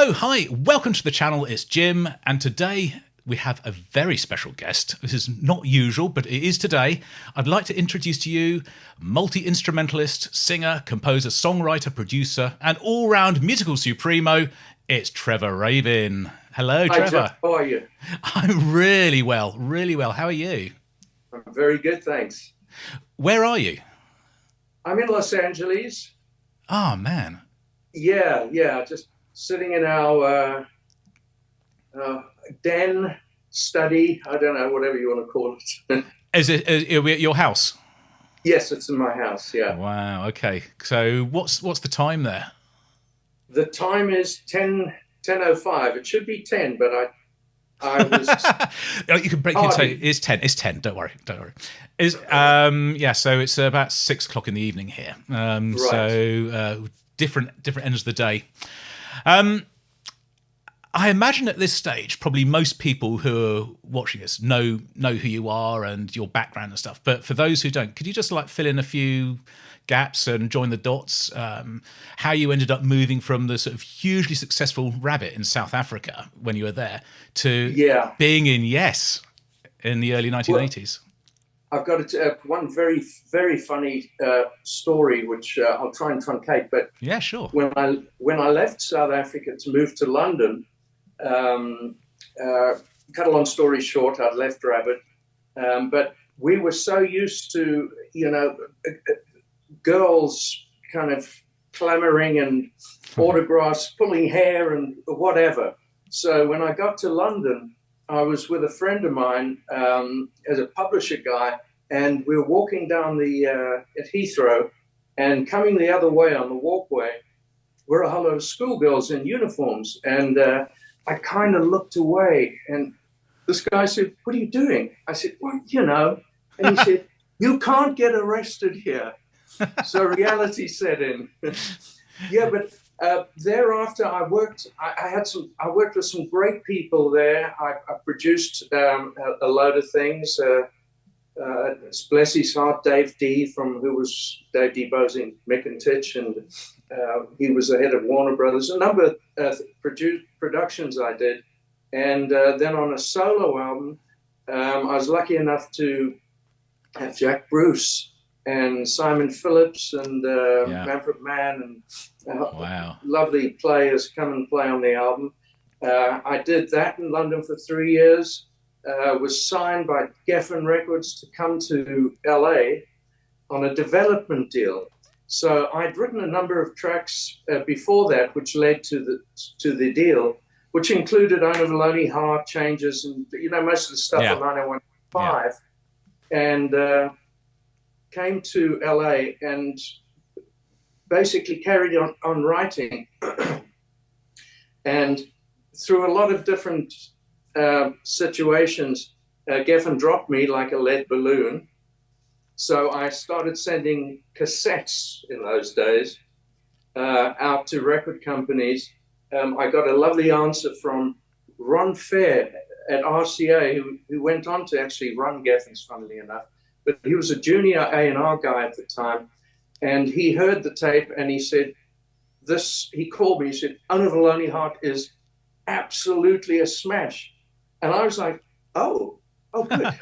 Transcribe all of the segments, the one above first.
Hello, hi, welcome to the channel. It's Jim, and today we have a very special guest. This is not usual, but it is today. I'd like to introduce to you multi-instrumentalist, singer, composer, songwriter, producer, and all-round musical supremo. It's Trevor Rabin. Hello, Hi, Trevor. Jeff. How are you? I'm really well, really well. How are you? I'm very good, thanks. Where are you? I'm in Los Angeles. Oh, man. Yeah, just sitting in our den study. I don't know, whatever you want to call it. Are we at your house? Yes, it's in my house. Yeah. Wow. Okay. So what's the time there? The time is 10:05. It should be 10, but I was Oh, you can break it. So it's 10. It's 10. Don't worry. Don't worry. Yeah. So it's about 6 o'clock in the evening here. Right. So different ends of the day. I imagine at this stage, probably most people who are watching this know who you are and your background and stuff. But for those who don't, could you just like fill in a few gaps and join the dots? How you ended up moving from the sort of hugely successful Rabbit in South Africa when you were there to being in Yes in the early 1980s? Well, I've got one very, very funny story, which I'll try and truncate. But yeah, sure. When I left South Africa to move to London, cut a long story short, I'd left Rabbit, but we were so used to, girls kind of clamoring and autographs, pulling hair and whatever. So when I got to London, I was with a friend of mine as a publisher guy, and we were walking down at Heathrow, and coming the other way on the walkway were a whole lot of schoolgirls in uniforms. And I kind of looked away, and this guy said, "What are you doing?" I said, "Well, And he said, "You can't get arrested here." So reality set in. Yeah, but thereafter I worked. I worked with some great people there. I produced a load of things. Bless his heart, Dave D, who was Dave D. Bosing Mick and he was the head of Warner Brothers. A number of productions I did, and then on a solo album, I was lucky enough to have Jack Bruce and Simon Phillips and Manfred Mann and wow, lovely players come and play on the album. I did that in London for 3 years. Was signed by Geffen Records to come to LA on a development deal. So I'd written a number of tracks before that, which led to the deal, which included Owner of a Lonely Heart, Changes, and most of the stuff on 901.5, and came to LA and basically carried on writing, and through a lot of different situations, Geffen dropped me like a lead balloon. So I started sending cassettes in those days out to record companies. I got a lovely answer from Ron Fair at RCA, who went on to actually run Geffen's, funnily enough. But he was a junior A&R guy at the time, and he heard the tape and he said, he called me, he said, "Owner of a Lonely Heart is absolutely a smash." And I was like, oh, good.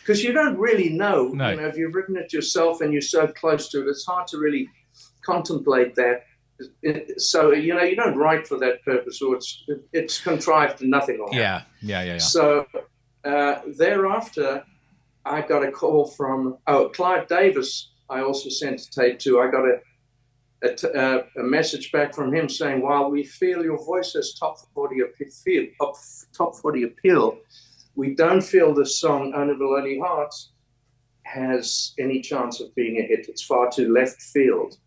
Because you don't really know. No. If you've written it yourself and you're so close to it, it's hard to really contemplate that. So, you don't write for that purpose, or it's contrived and nothing will happen. Yeah. So thereafter, I got a call from Clive Davis. I also sent a tape to. I got a message back from him saying, "While we feel your voice has top 40 appeal, we don't feel the song Owner of a Lonely Heart has any chance of being a hit. It's far too left field."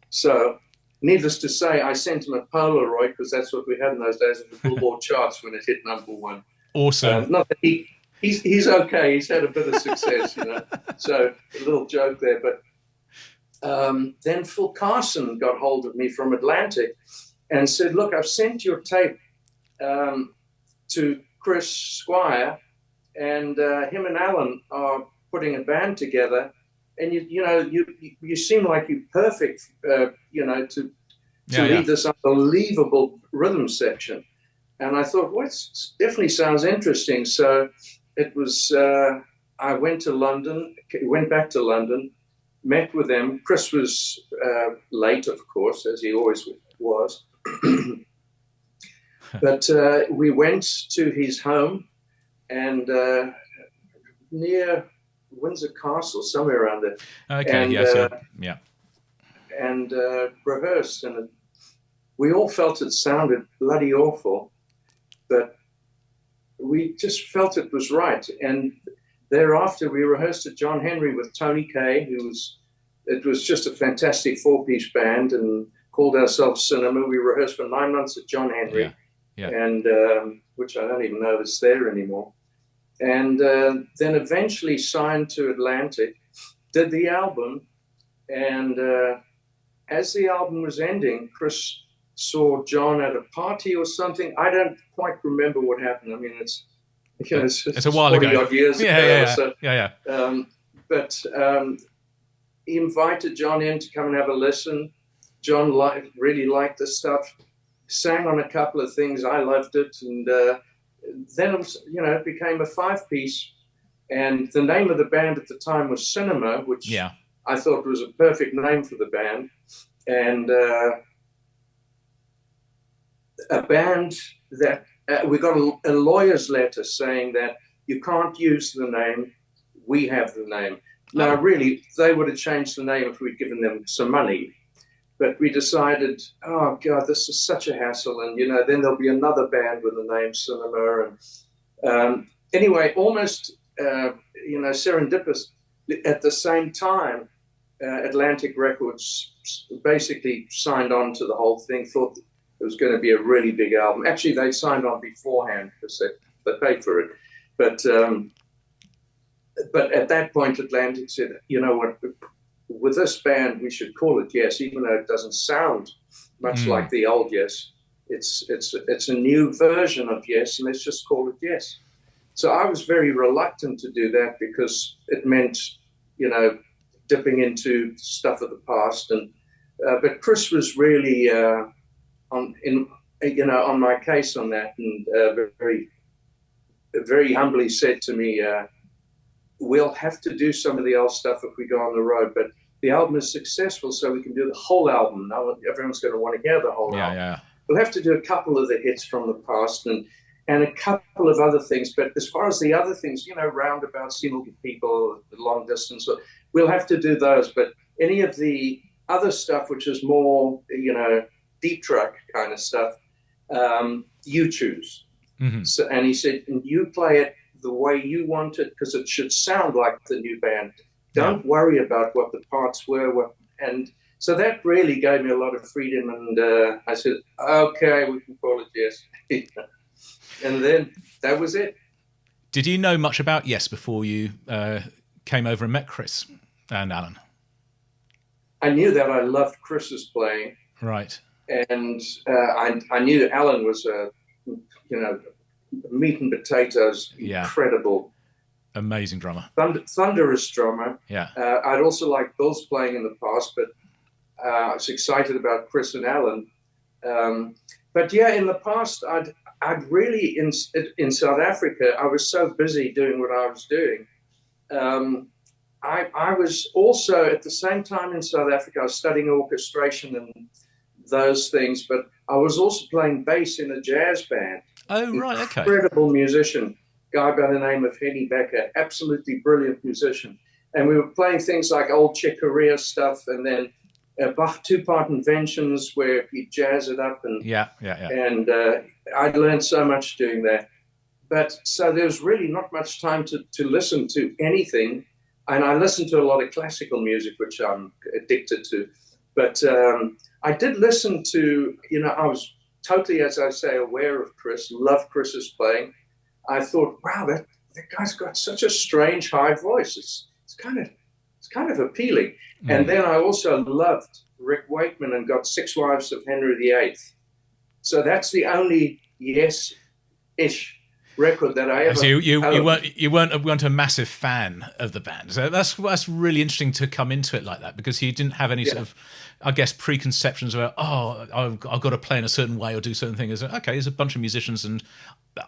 So, needless to say, I sent him a Polaroid, because that's what we had in those days of the Billboard charts when it hit #1. Awesome. Not that he's okay. He's had a bit of success, So a little joke there, but. Then Phil Carson got hold of me from Atlantic and said, "Look, I've sent your tape to Chris Squire, and him and Alan are putting a band together, and you seem like you're perfect, to to lead this unbelievable rhythm section. And I thought, well, it definitely sounds interesting. So it was, I went back to London, met with them. Chris was late, of course, as he always was. But we went to his home, and near Windsor Castle, somewhere around there. Okay, and, yeah. And rehearsed, and we all felt it sounded bloody awful, but we just felt it was right. And thereafter, we rehearsed at John Henry with Tony Kaye, it was just a fantastic 4-piece band, and called ourselves Cinema. We rehearsed for 9 months at John Henry, and which I don't even know if it's there anymore. And then eventually signed to Atlantic, did the album, and as the album was ending, Chris saw John at a party or something. I don't quite remember what happened. I mean, it's a while ago. 40 odd years ago. But he invited John in to come and have a listen. John really liked the stuff, sang on a couple of things. I loved it. And then, it became a 5-piece. And the name of the band at the time was Cinema, which I thought was a perfect name for the band. And a band that we got a lawyer's letter saying that you can't use the name, we have the name. Now, really, they would have changed the name if we'd given them some money. But we decided, oh, God, this is such a hassle. And, then there'll be another band with the name Cinema. And anyway, almost, serendipitous. At the same time, Atlantic Records basically signed on to the whole thing, thought it was going to be a really big album. Actually, they signed on beforehand because they paid for it. But at that point, Atlantic said, you know what, with this band, we should call it Yes, even though it doesn't sound much like the old Yes. It's a new version of Yes, and let's just call it Yes. So I was very reluctant to do that because it meant, dipping into stuff of the past. And but Chris was really on my case on that, and very, very humbly said to me, we'll have to do some of the old stuff if we go on the road, but the album is successful, so we can do the whole album. Now everyone's going to want to hear the whole album. Yeah. We'll have to do a couple of the hits from the past and a couple of other things. But as far as the other things, Roundabout, Single People, Long Distance, we'll have to do those. But any of the other stuff, which is more, deep track kind of stuff, you choose. Mm-hmm. So, and he said, and you play it the way you want it, because it should sound like the new band. Don't worry about what the parts were. And so that really gave me a lot of freedom. And I said, okay, we can call it Yes. And then that was it. Did you know much about Yes before you came over and met Chris and Alan? I knew that I loved Chris's playing. Right. And I knew Alan was meat and potatoes, incredible. Amazing drummer. Thunderous drummer. Yeah. I'd also liked Bill's playing in the past, but I was excited about Chris and Alan. But in the past, I'd really, in South Africa, I was so busy doing what I was doing. I was also, at the same time in South Africa, I was studying orchestration and those things, but I was also playing bass in a jazz band. Oh, right, okay. Incredible musician, guy by the name of Henny Becker, absolutely brilliant musician. And we were playing things like old Czech Corea stuff, and then Bach two-part inventions where he jazz it up. And And I learned so much doing that. But so there was really not much time to listen to anything. And I listened to a lot of classical music, which I'm addicted to. But I did listen to, I was totally, as I say, aware of Chris, loved Chris's playing. I thought, wow, that guy's got such a strange high voice. It's kind of appealing. Mm. And then I also loved Rick Wakeman and got Six Wives of Henry VIII. So that's the only Yes-ish record that I ever. So you weren't a massive fan of the band. So that's really interesting to come into it like that, because you didn't have any sort of, I guess, preconceptions about, I've got to play in a certain way or do certain things. Okay, there's a bunch of musicians and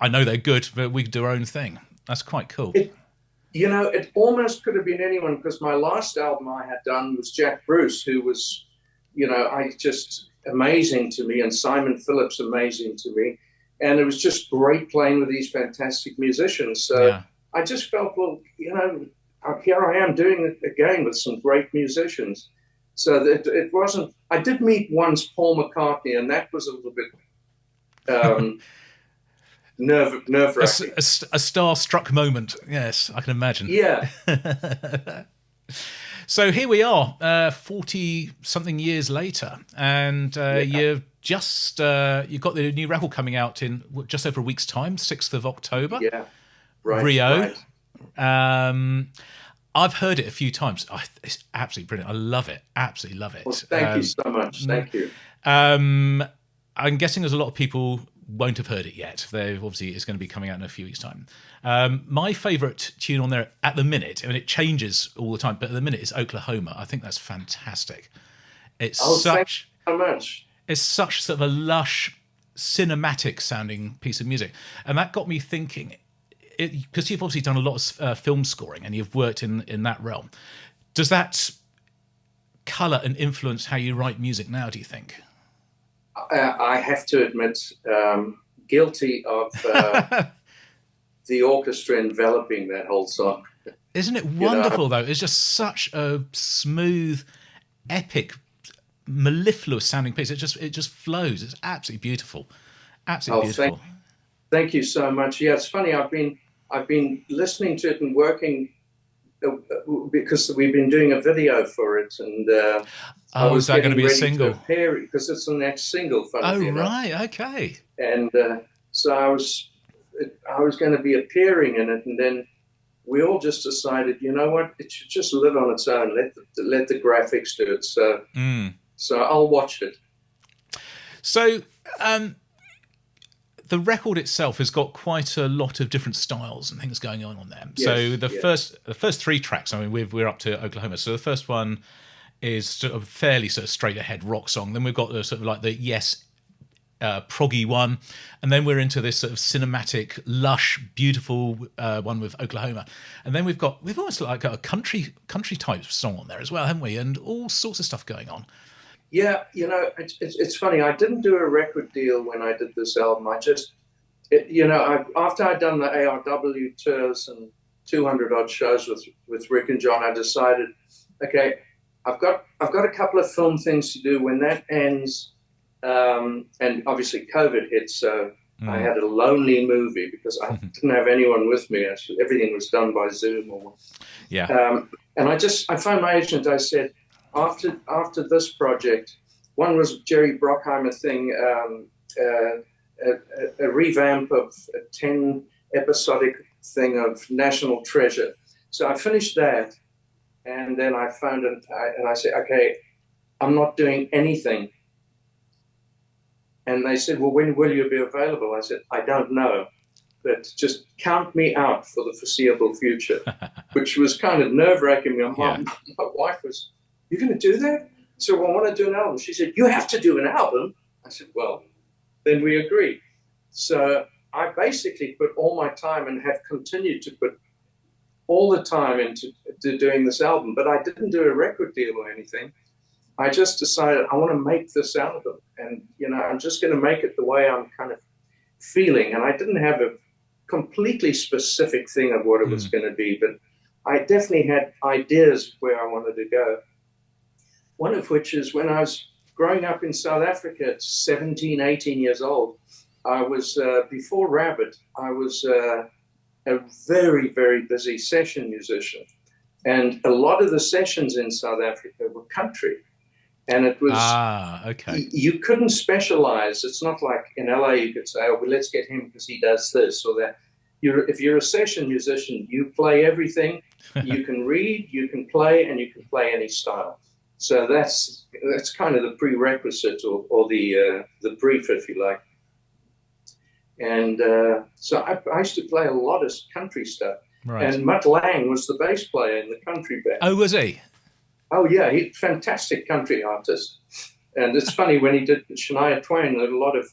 I know they're good, but we can do our own thing. That's quite cool. It almost could have been anyone, because my last album I had done was Jack Bruce, who was, just amazing to me, and Simon Phillips amazing to me. And it was just great playing with these fantastic musicians. So I just felt, well, here I am doing it again with some great musicians. So that it wasn't, I did meet once Paul McCartney, and that was a little bit nerve-wracking. A star-struck moment. Yes, I can imagine. Yeah. So here we are, 40-something years later, and you've just you've got the new record coming out in just over a week's time, 6th of October. Yeah, right. Rio. Right. I've heard it a few times. It's absolutely brilliant. I love it. Absolutely love it. Well, thank you so much. Thank you. I'm guessing there's a lot of people won't have heard it yet. It's going to be coming out in a few weeks' time. My favourite tune on there at the minute, I mean, it changes all the time, but at the minute is Oklahoma. I think that's fantastic. It's thank you so much. It's such sort of a lush, cinematic sounding piece of music. And that got me thinking, because you've obviously done a lot of film scoring and you've worked in that realm. Does that colour and influence how you write music now, do you think? I have to admit, guilty of the orchestra enveloping that whole song. Isn't it wonderful, though? It's just such a smooth, epic, mellifluous sounding piece. It just flows. It's absolutely beautiful. Absolutely beautiful. Thank you so much. Yeah, it's funny. I've been listening to it and working because we've been doing a video for it, and is that going to be a single? Because it's the next single. Right, okay. And so I was going to be appearing in it, and then we all just decided, you know what, it should just live on its own. Let the graphics do it. So I'll watch it. So the record itself has got quite a lot of different styles and things going on there. Yes, so the first three tracks, I mean, we're up to Oklahoma. So the first one is sort of fairly sort of straight ahead rock song. Then we've got the sort of like the proggy one, and then we're into this sort of cinematic, lush, beautiful one with Oklahoma. And then we've almost like a country type song on there as well, haven't we? And all sorts of stuff going on. Yeah, it's funny. I didn't do a record deal when I did this album. After I'd done the ARW tours and 200 odd shows with Rick and John, I decided, okay, I've got a couple of film things to do. When that ends, and obviously COVID hit, so I had a lonely movie because I didn't have anyone with me. Actually, everything was done by Zoom. And I phoned my agent. I said, after this project, one was Jerry Bruckheimer thing, a revamp of a 10 episodic thing of National Treasure. So I finished that, and then I phoned and I said, okay, I'm not doing anything. And they said, well, when will you be available? I said, I don't know, but just count me out for the foreseeable future, which was kind of nerve-wracking. My wife was, you're going to do that? So I want to do an album. She said, you have to do an album. I said, well, then we agreed. So I basically put all my time and have continued to put all the time into doing this album, but I didn't do a record deal or anything. I just decided I want to make this album, and I'm just going to make it the way I'm kind of feeling. And I didn't have a completely specific thing of what it was going to be, but I definitely had ideas where I wanted to go. One of which is when I was growing up in South Africa at 17, 18 years old, I was, before Rabbit, I was a very, very busy session musician. And a lot of the sessions in South Africa were country. And it was, you couldn't specialize. It's not like in LA you could say, oh, well, let's get him because he does this or that. If you're a session musician, you play everything. You can read, you can play, and you can play any style. So that's kind of the prerequisite or the brief, if you like. And so I used to play a lot of country stuff. Right. And Mutt Lang was the bass player in the country band. Oh, was he? Oh, yeah, he's a fantastic country artist. And it's funny, when he did Shania Twain, there were a lot of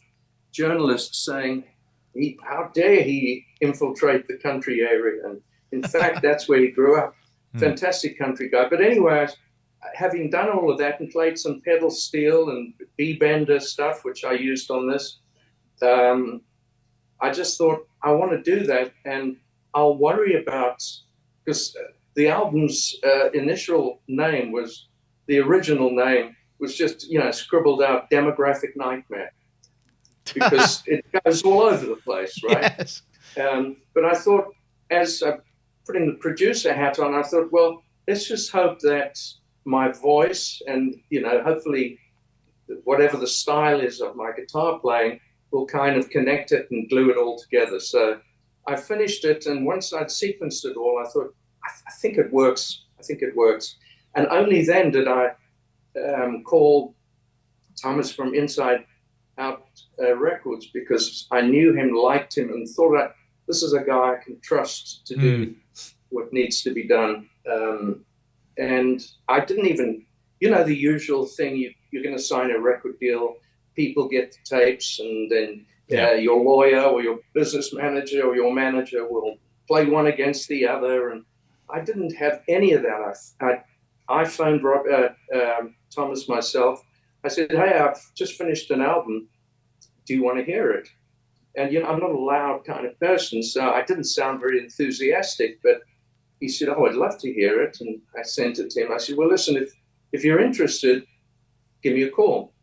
journalists saying, how dare he infiltrate the country area? And in fact, that's where he grew up. Fantastic country guy. But anyway, having done all of that and played some pedal steel and B-bender stuff, which I used on this, I just thought, I want to do that, and I'll worry about, because the album's initial name was, the original name was just, scribbled out, Demographic Nightmare, because it goes all over the place, right? Yes. But I thought, as putting the producer hat on, I thought, well, let's just hope that my voice and, hopefully whatever the style is of my guitar playing will kind of connect it and glue it all together. So I finished it, and once I'd sequenced it all, I thought, I think it works. I think it works. And only then did I call Thomas from Inside Out Records, because I knew him, liked him, and thought, this is a guy I can trust to do what needs to be done. And I didn't even, the usual thing, you're going to sign a record deal, people get the tapes, and then your lawyer or your business manager or your manager will play one against the other. And I didn't have any of that. I phoned Thomas myself. I said, hey, I've just finished an album. Do you want to hear it? And, I'm not a loud kind of person, so I didn't sound very enthusiastic, but he said, oh, I'd love to hear it. And I sent it to him. I said, well, listen, if you're interested, give me a call.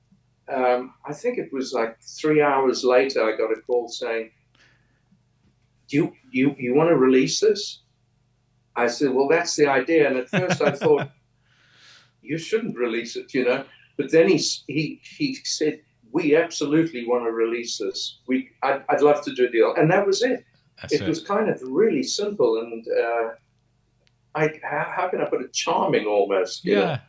I think it was like 3 hours later, I got a call saying, do you want to release this? I said, well, that's the idea. And at first I thought, you shouldn't release it, But then he said, we absolutely want to release this. I'd love to do a deal. And that was it. It was kind of really simple. And how can I put it? Charming almost. Yeah.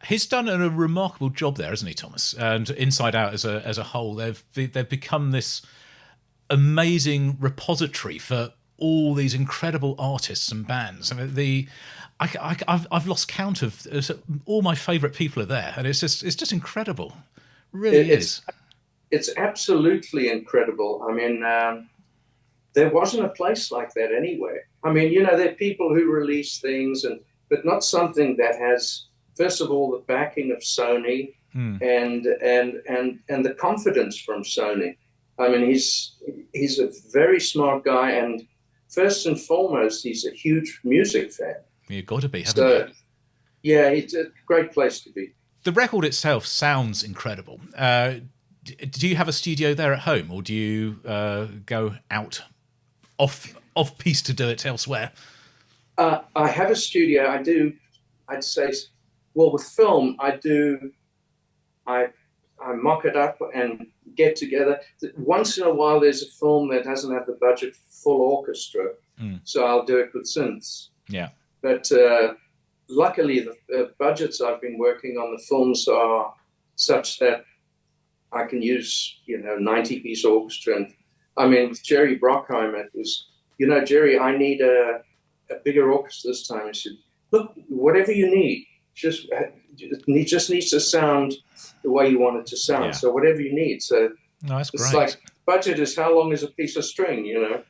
He's done a remarkable job there, hasn't he, Thomas? And Inside Out as a whole, they've become this amazing repository for all these incredible artists and bands. I mean, I've lost count of all my favourite people are there, and it's just incredible. It really is. It's absolutely incredible. I mean, there wasn't a place like that anywhere. I mean, there are people who release things, but not something that has, first of all, the backing of Sony and the confidence from Sony. I mean, he's a very smart guy, and first and foremost, he's a huge music fan. You've got to be, haven't you? Yeah, it's a great place to be. The record itself sounds incredible. Do you have a studio there at home, or do you go out off piece to do it elsewhere? I have a studio. I do. I'd say, well, with film, I mock it up and get together. Once in a while, there's a film that doesn't have the budget for full orchestra, so I'll do it with synths. Yeah. But luckily, the budgets I've been working on, the films are such that I can use, 90-piece orchestra. And I mean, with Jerry Brockheimer, it was, Jerry, I need a bigger orchestra this time. He said, look, whatever you need, it just needs to sound the way you want it to sound. Yeah. So whatever you need. So that's it's great. Like budget is how long is a piece of string,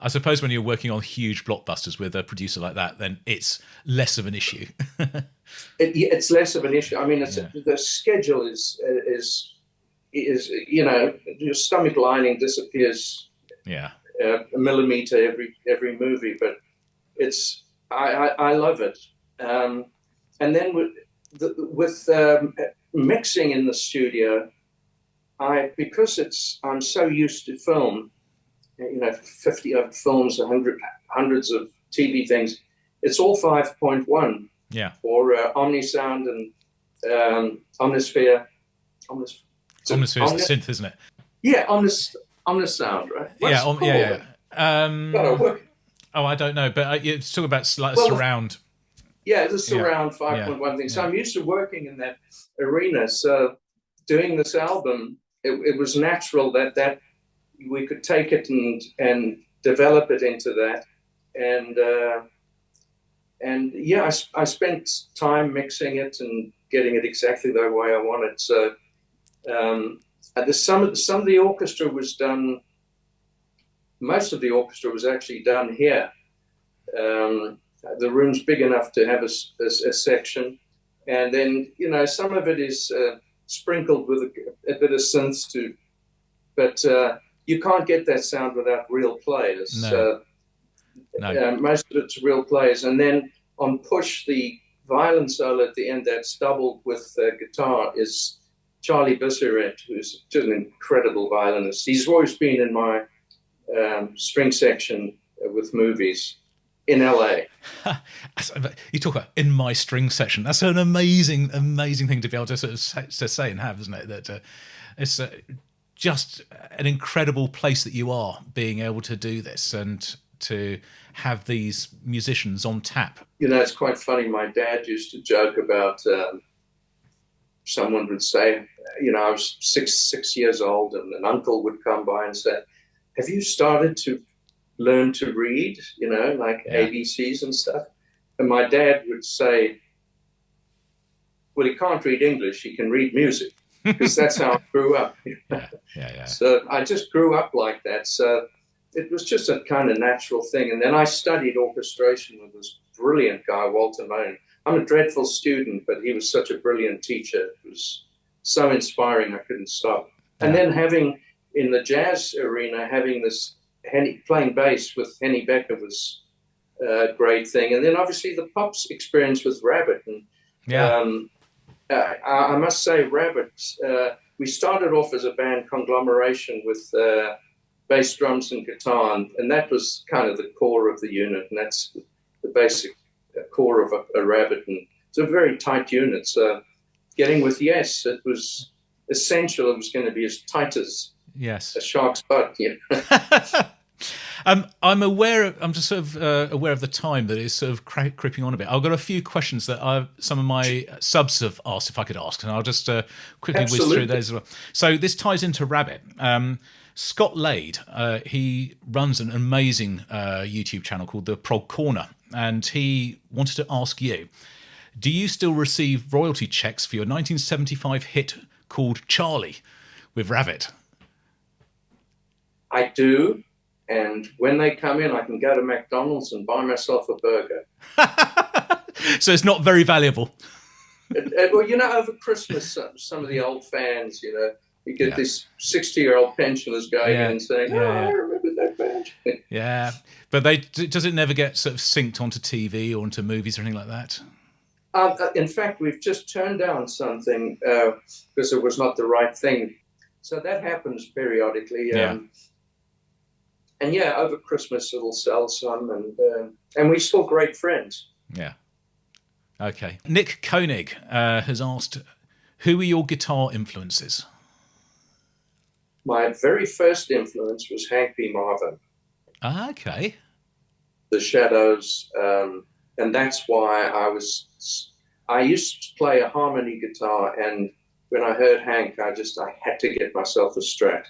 I suppose when you're working on huge blockbusters with a producer like that, then it's less of an issue. It's less of an issue. I mean, the schedule is your stomach lining disappears. Yeah. A millimeter every movie, but I love it. And then with mixing in the studio, because I'm so used to film, 50 of films, hundreds of TV things. It's all 5.1. Yeah. Or Omnisound and Omnisphere. Omnisphere's the synth, isn't it? Yeah, Omnisound, right? Yeah. Oh, I don't know, but it's talking about like surround. Yeah, the surround 5.1 thing. So I'm used to working in that arena. So doing this album, it was natural that we could take it and develop it into that. And yeah, I spent time mixing it and getting it exactly the way I wanted. So some of the orchestra was done. Most of the orchestra was actually done here. The room's big enough to have a section, and then some of it is sprinkled with a bit of synths too. But you can't get that sound without real players. No. Most of it's real players, and then on push, the violin solo at the end that's doubled with guitar is Charlie Bisseret, who's just an incredible violinist. He's always been in my string section with movies in LA. You talk about in my string section. That's an amazing thing to be able to sort of say and have, isn't it? That it's just an incredible place that you are, being able to do this and to have these musicians on tap. It's quite funny. My dad used to joke about someone would say, I was six years old, and an uncle would come by and say, have you started to learn to read, like ABCs and stuff? And my dad would say, well, he can't read English, he can read music, because that's how I grew up. Yeah. So I just grew up like that. So it was just a kind of natural thing. And then I studied orchestration with this brilliant guy, Walter Moan. I'm a dreadful student, but he was such a brilliant teacher. It was so inspiring, I couldn't stop. And then having, in the jazz arena, having this playing bass with Henny Becker was a great thing. And then obviously the pops experience with Rabbit. And I must say, Rabbit, we started off as a band conglomeration with bass, drums, and guitar, and that was kind of the core of the unit, and that's the basic core of a Rabbit, and it's a very tight unit. So getting with Yes, it was essential. It was going to be as tight as a shark's butt. I'm just sort of aware of the time that is sort of creeping on a bit. I've got a few questions that some of my subs have asked if I could ask, and I'll just quickly whiz through those as well. So this ties into Rabbit. Scott Lade, he runs an amazing YouTube channel called The Prog Corner, and he wanted to ask you, do you still receive royalty checks for your 1975 hit called Charlie with Rabbit? I do, and when they come in, I can go to McDonald's and buy myself a burger. So it's not very valuable. Well, over Christmas, some of the old fans, you get these 60-year-old pensioners going in and saying, I remember that band. Yeah, but does it never get sort of synced onto TV or onto movies or anything like that? In fact, we've just turned down something because it was not the right thing. So that happens periodically. And over Christmas it'll sell some, and we're still great friends. Yeah. Okay. Nick Koenig has asked, who are your guitar influences? My very first influence was Hank B. Marvin. Okay. The Shadows, and that's why I used to play a harmony guitar, and when I heard Hank, I had to get myself a Strat,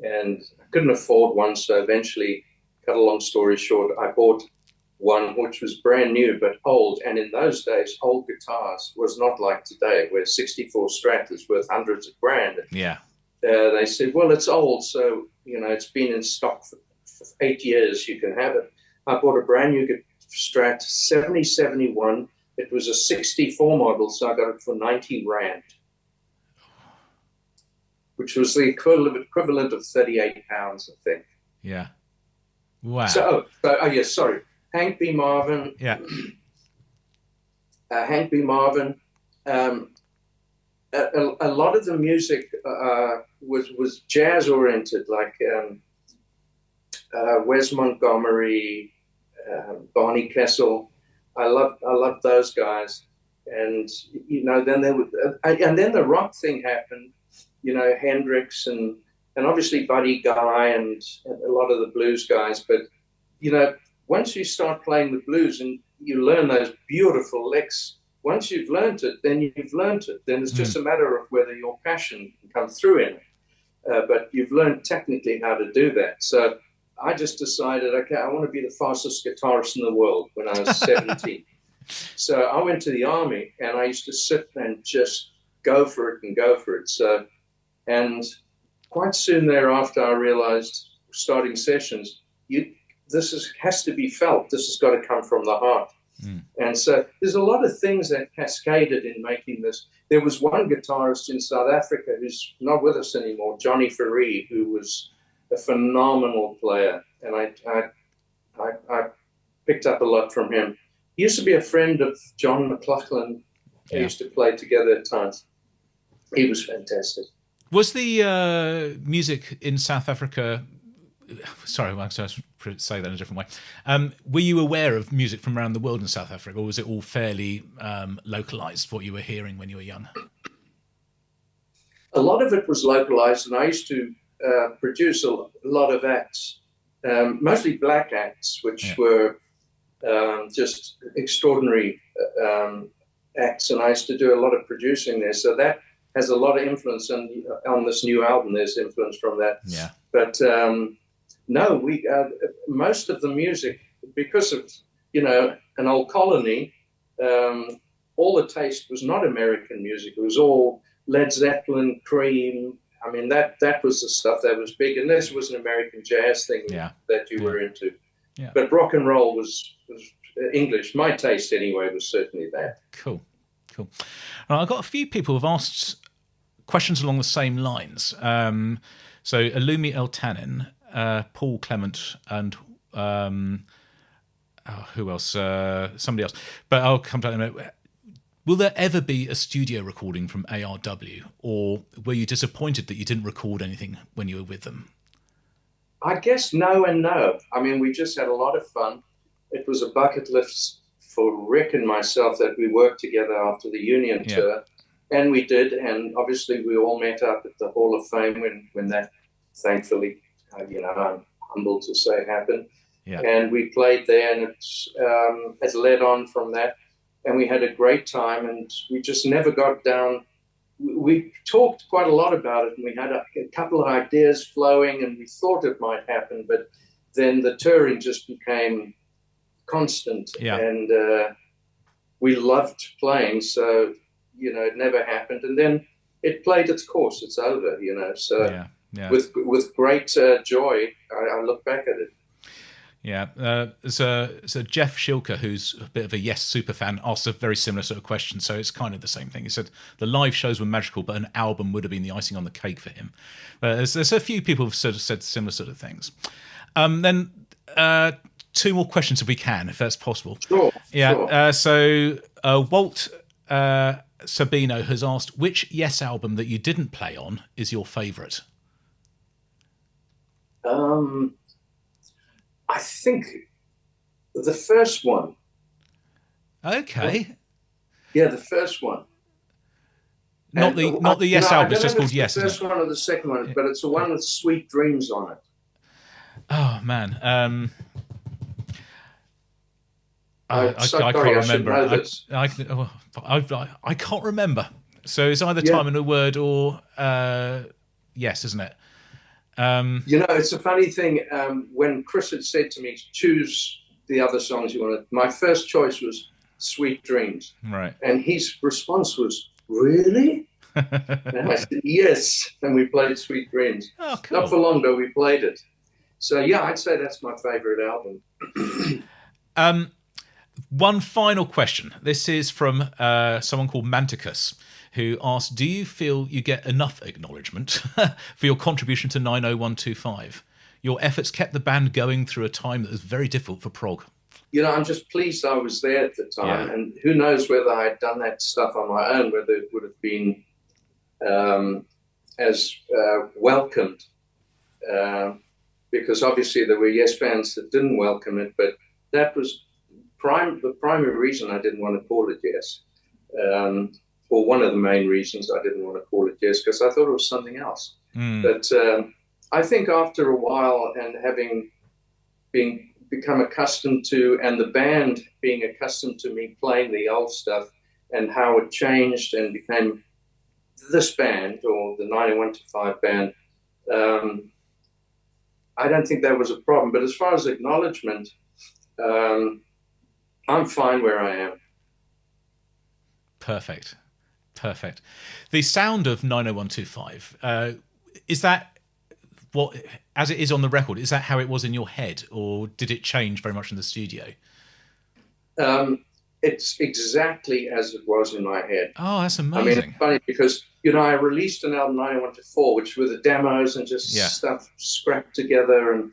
and I couldn't afford one, so eventually, cut a long story short, I bought one which was brand new but old, and in those days, old guitars was not like today, where 64 Strat is worth hundreds of grand. Yeah. They said, well, it's old, so, it's been in stock for 8 years, you can have it. I bought a brand new Strat, 7071. It was a 64 model, so I got it for 90 Rand, which was the equivalent of 38 pounds, I think. Yeah. Wow. So, yes, sorry. Hank B. Marvin. Yeah. Hank B. Marvin. A lot of the music was jazz oriented, like Wes Montgomery, Barney Kessel. I loved those guys, and then then the rock thing happened. Hendrix and obviously Buddy Guy and a lot of the blues guys. But once you start playing the blues and you learn those beautiful licks, once you've learned it, then you've learned it. Then it's just a matter of whether your passion can come through in it. but you've learned technically how to do that. So I just decided, okay, I want to be the fastest guitarist in the world when I was 17. So I went to the army, and I used to sit and just go for it and go for it. So, and quite soon thereafter, I realized, starting sessions, has to be felt. This has got to come from the heart. And so there's a lot of things that cascaded in making this. There was one guitarist in South Africa who's not with us anymore, Johnny Faree, who was a phenomenal player, and I picked up a lot from him. He used to be a friend of John McLaughlin. They used to play together at times. He was fantastic. Was the music in South Africa... Sorry, I'm supposed to say that in a different way. Were you aware of music from around the world in South Africa, or was it all fairly localized, what you were hearing when you were young? A lot of it was localized, and I used to produce a lot of acts, mostly black acts, which were just extraordinary acts, and I used to do a lot of producing there. So that has a lot of influence on this new album. There's influence from that. Yeah. But no, we most of the music, because of an old colony, all the taste was not American music. It was all Led Zeppelin, Cream. I mean, that was the stuff that was big, and this was an American jazz thing that you were into. Yeah. But rock and roll was English. My taste, anyway, was certainly that. Cool. I've got a few people who've asked questions along the same lines. So Alumi El Tanin, Paul Clement, and who else? Somebody else. But I'll come to that in a minute. Will there ever be a studio recording from ARW, or were you disappointed that you didn't record anything when you were with them? I guess no and no. I mean, we just had a lot of fun. It was a bucket list for Rick and myself that we worked together after the Union tour. And we did, and obviously we all met up at the Hall of Fame when that, thankfully, I'm humbled to say, happened. Yeah. And we played there, and it led on from that. And we had a great time, and we just never got down. We talked quite a lot about it, and we had a couple of ideas flowing, and we thought it might happen, but then the touring just became constant, and we loved playing, so it never happened, and then it played its course. It's over, so with great joy I look back at it. So Jeff Shilker, who's a bit of a Yes superfan, asked a very similar sort of question, so it's kind of the same thing. He said the live shows were magical, but an album would have been the icing on the cake for him. There's a few people who've sort of said similar sort of things. Then two more questions if we can, if that's possible. Sure. So Walt Sabino has asked, which Yes album that you didn't play on is your favourite? I think the first one. Okay. Yeah, the first one. Not the Yes album. It's just called Yes. The first one or the second one, but it's the one with Sweet Dreams on it. Oh man, I can't remember. I can't remember. So it's either Time and a Word or Yes, isn't it? It's a funny thing. When Chris had said to me, choose the other songs you wanted, my first choice was Sweet Dreams. Right. And his response was, really? And I said, yes. And we played Sweet Dreams. Oh, cool. Not for long, but we played it. So, I'd say that's my favorite album. One final question. This is from someone called Manticus, who asked, do you feel you get enough acknowledgement for your contribution to 90125? Your efforts kept the band going through a time that was very difficult for prog. I'm just pleased I was there at the time. And who knows whether I had done that stuff on my own, whether it would have been as welcomed. Because obviously there were Yes fans that didn't welcome it, but that was the primary reason I didn't want to call it Yes. Or one of the main reasons I didn't want to call it Yes, because I thought it was something else. But I think after a while, and having become accustomed to, and the band being accustomed to me playing the old stuff and how it changed and became this band, or the 90125 band, I don't think that was a problem. But as far as acknowledgement, I'm fine where I am. Perfect. The sound of 90125, is that what, as it is on the record, is that how it was in your head, or did it change very much in the studio? It's exactly as it was in my head. Oh, that's amazing. I mean, it's funny because, I released an album 90124, which were the demos and just stuff scrapped together.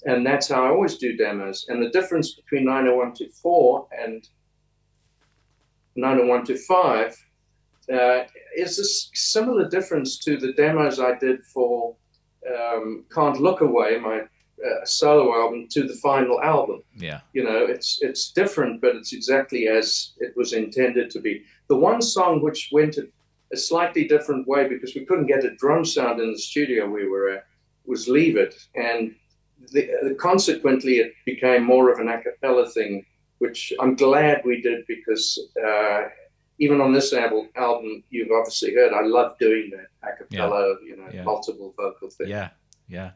And that's how I always do demos. And the difference between 90124 and 90125 is a similar difference to the demos I did for Can't Look Away, my solo album, to the final album. Yeah. It's different, but it's exactly as it was intended to be. The one song which went a slightly different way because we couldn't get a drum sound in the studio we were at was Leave It. And consequently, it became more of an a cappella thing, which I'm glad we did because even on this album, you've obviously heard, I love doing that a cappella, multiple vocal thing. Yeah.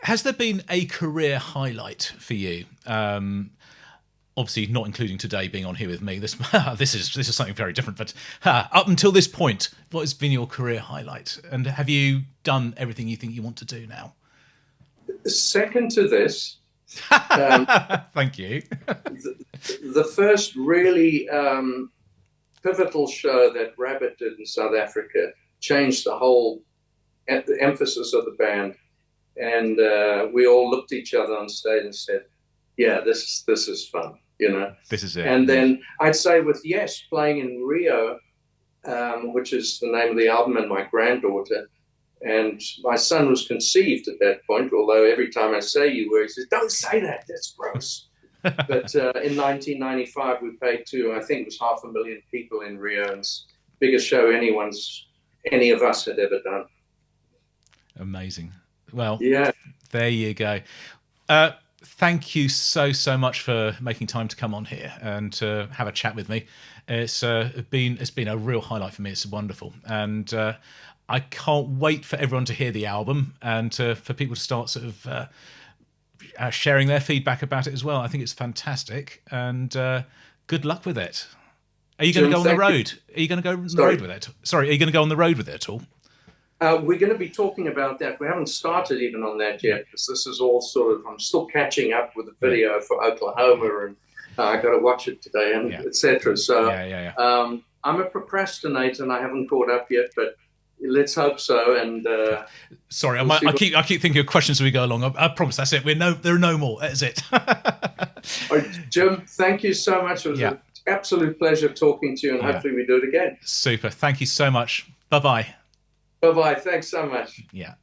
Has there been a career highlight for you? Obviously, not including today being on here with me. This is something very different. But up until this point, what has been your career highlight? And have you done everything you think you want to do now? Second to this. Thank you. The first really pivotal show that Rabbit did in South Africa changed the whole emphasis of the band. And we all looked at each other on stage and said, yeah, this is fun, This is it. And then I'd say with Yes, playing in Rio, which is the name of the album, and my granddaughter, and my son was conceived at that point, although every time I say you were, he says, don't say that, that's gross. But in 1995, we played to, I think it was 500,000 people in Rio, and it's the biggest show any of us had ever done. Amazing. Well, yeah, there you go. Thank you so much for making time to come on here and to have a chat with me. It's been a real highlight for me. It's wonderful, and I can't wait for everyone to hear the album and for people to start sort of sharing their feedback about it as well. I think it's fantastic, and good luck with it. Are you going to go on the road? Are you going to go on the road with it? Sorry, are you going to go on the road with it at all? We're going to be talking about that. We haven't started even on that yet because this is all sort of, I'm still catching up with the video for Oklahoma, and I got to watch it today, and etc. So I'm a procrastinator and I haven't caught up yet, but let's hope so. And sorry, I keep thinking of questions as we go along. I promise that's it. There are no more. That's it. Jim, thank you so much. It was an absolute pleasure talking to you, and hopefully we do it again. Super. Thank you so much. Bye-bye. Bye-bye. Thanks so much. Yeah.